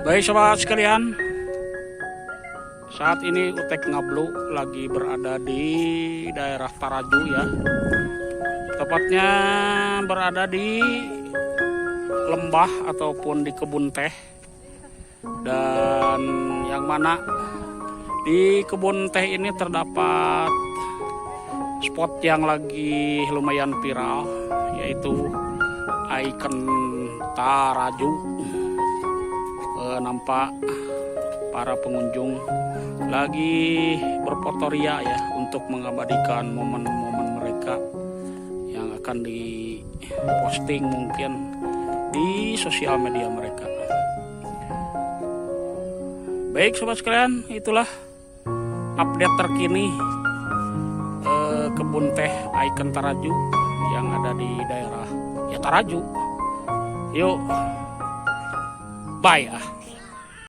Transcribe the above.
Baik sobat sekalian, saat ini Utek Ngablu lagi berada di daerah Taraju ya. Tepatnya berada di lembah ataupun di kebun teh. Dan yang mana di kebun teh ini terdapat spot yang lagi lumayan viral, yaitu ikon Taraju. Nampak para pengunjung lagi berfotoria ya untuk mengabadikan momen-momen mereka yang akan diposting mungkin di sosial media mereka. Baik sobat sekalian, itulah update terkini kebun teh ikon Taraju yang ada di daerah ya Taraju. Yuk, bye ah.